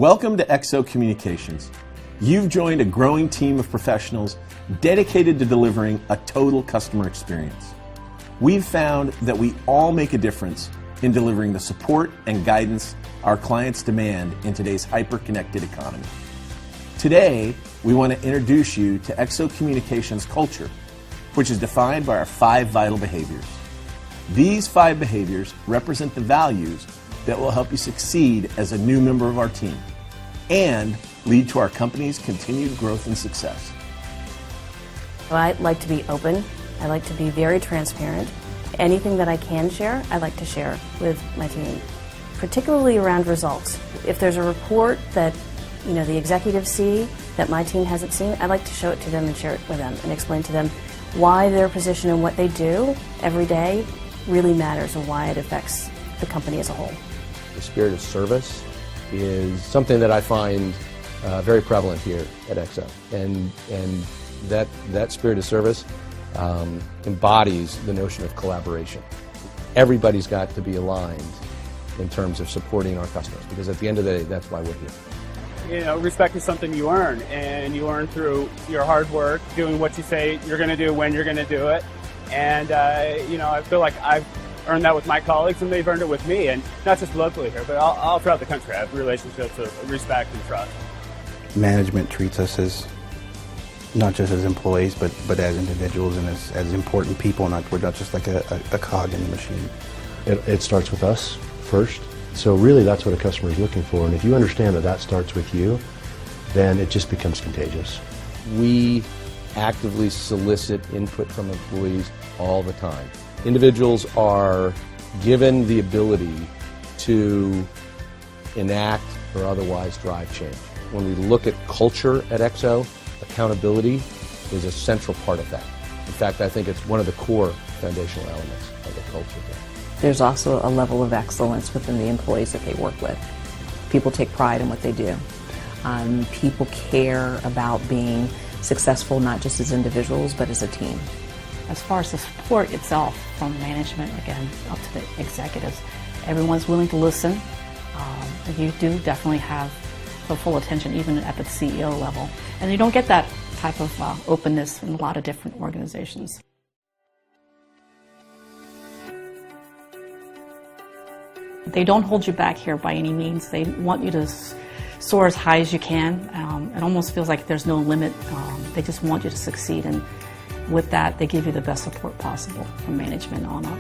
Welcome to XO Communications. You've joined a growing team of professionals dedicated to delivering a total customer experience. We've found that we all make a difference in delivering the support and guidance our clients demand in today's hyper-connected economy. Today, we want to introduce you to XO Communications culture, which is defined by our 5 vital behaviors. These 5 behaviors represent the values that will help you succeed as a new member of our team and lead to our company's continued growth and success. I like to be open. I like to be very transparent. Anything that I can share, I like to share with my team, particularly around results. If there's a report that the executives see that my team hasn't seen, I like to show it to them and share it with them and explain to them why their position and what they do every day really matters and why it affects the company as a whole. The spirit of service is something that I find very prevalent here at XO, and that spirit of service embodies the notion of collaboration. Everybody's got to be aligned in terms of supporting our customers, because at the end of the day, that's why we're here. Respect is something you earn, and you earn through your hard work, doing what you say you're going to do when you're going to do it. And I feel like I've earned that with my colleagues, and they've earned it with me, and not just locally here, but all throughout the country. I have relationships of respect and trust. Management treats us as not just as employees, but as individuals and as important people. We're not just like a cog in the machine. It starts with us first. So really that's what a customer is looking for. And if you understand that starts with you, then it just becomes contagious. We actively solicit input from employees all the time. Individuals are given the ability to enact or otherwise drive change. When we look at culture at XO, accountability is a central part of that. In fact, I think it's one of the core foundational elements of the culture here. There's also a level of excellence within the employees that they work with. People take pride in what they do. People care about being successful not just as individuals but as a team. As far as the support itself from management, again, up to the executives, everyone's willing to listen. You do definitely have the full attention even at the CEO level. And you don't get that type of openness in a lot of different organizations. They don't hold you back here by any means. They want you to soar as high as you can. It almost feels like there's no limit. They just want you to succeed, and with that, they give you the best support possible from management on up.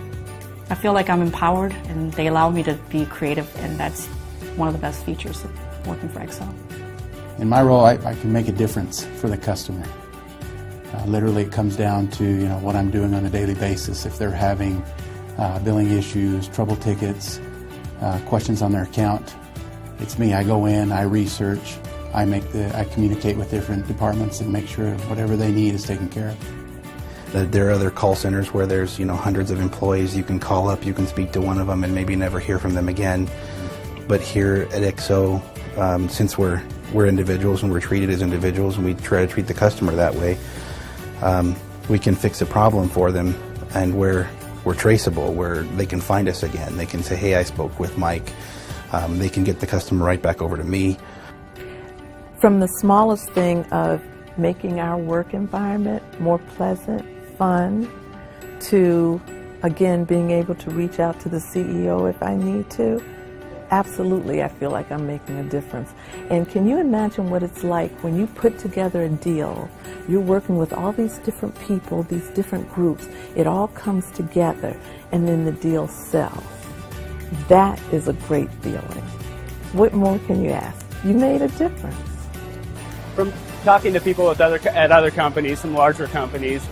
I feel like I'm empowered, and they allow me to be creative, and that's one of the best features of working for XO. In my role, I can make a difference for the customer. Literally, it comes down to what I'm doing on a daily basis. If they're having billing issues, trouble tickets, questions on their account, it's me. I go in, I research, I communicate with different departments and make sure whatever they need is taken care of. There are other call centers where there's hundreds of employees. You can call up, you can speak to one of them and maybe never hear from them again. But here at XO, since we're individuals and we're treated as individuals and we try to treat the customer that way, we can fix a problem for them, and we're traceable, where they can find us again. They can say, hey, I spoke with Mike. They can get the customer right back over to me. From the smallest thing of making our work environment more pleasant, fun, to, again, being able to reach out to the CEO if I need to, absolutely I feel like I'm making a difference. And can you imagine what it's like when you put together a deal? You're working with all these different people, these different groups. It all comes together, and then the deal sells. That is a great feeling. What more can you ask? You made a difference. From talking to people at other companies, some larger companies,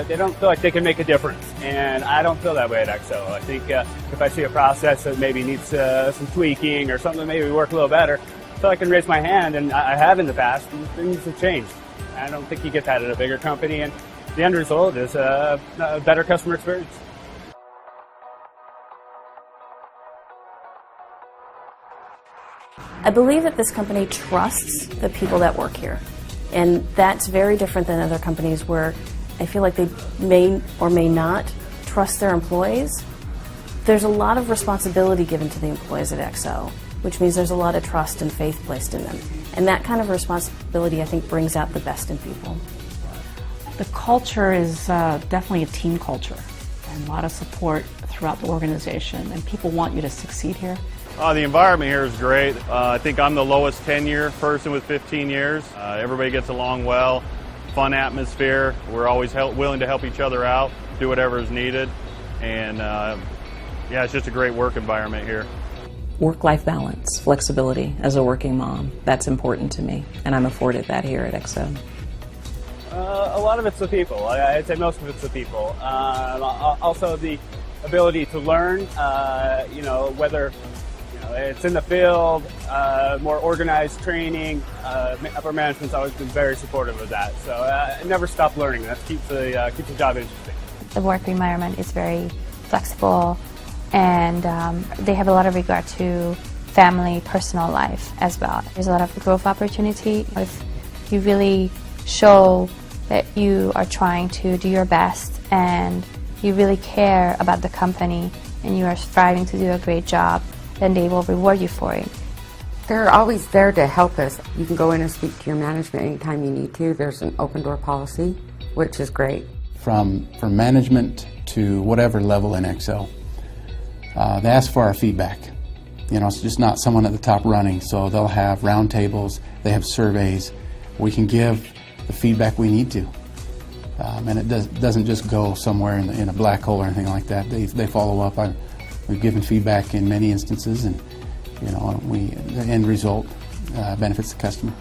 they don't feel like they can make a difference, and I don't feel that way at XO. I think if I see a process that maybe needs some tweaking or something that maybe work a little better, I feel I can raise my hand, and I have in the past, and things have changed. I don't think you get that at a bigger company, and the end result is a better customer experience. I believe that this company trusts the people that work here. And that's very different than other companies where I feel like they may or may not trust their employees. There's a lot of responsibility given to the employees at XO. which means there's a lot of trust and faith placed in them. And that kind of responsibility, I think, brings out the best in people. The culture is definitely a team culture, and a lot of support throughout the organization, and people want you to succeed here. The environment here is great. I think I'm the lowest tenure person with 15 years. Everybody gets along well, fun atmosphere. We're always willing to help each other out, do whatever is needed, and yeah, it's just a great work environment here. Work-life balance, flexibility as a working mom, that's important to me, and I'm afforded that here at XO. A lot of it's the people. I'd say most of it's the people. Also the ability to learn, whether it's in the field, more organized training. Upper management's always been very supportive of that. So I never stop learning. That keeps the job interesting. The work environment is very flexible, and they have a lot of regard to family, personal life as well. There's a lot of growth opportunity. If you really show that you are trying to do your best and you really care about the company and you are striving to do a great job, then they will reward you for it. They're always there to help us. You can go in and speak to your management anytime you need to. There's an open door policy, which is great. From management to whatever level in XO, they ask for our feedback. It's just not someone at the top running, so they'll have roundtables, they have surveys. We can give the feedback we need to. And it doesn't just go somewhere in a black hole or anything like that. They follow up. We've given feedback in many instances, and the end result benefits the customer.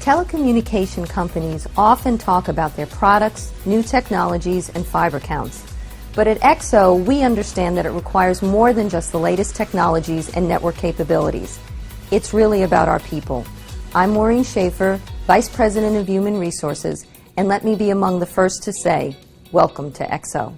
Telecommunication companies often talk about their products, new technologies, and fiber counts. But at XO, we understand that it requires more than just the latest technologies and network capabilities. It's really about our people. I'm Maureen Schaefer, Vice President of Human Resources, and let me be among the first to say, welcome to XO.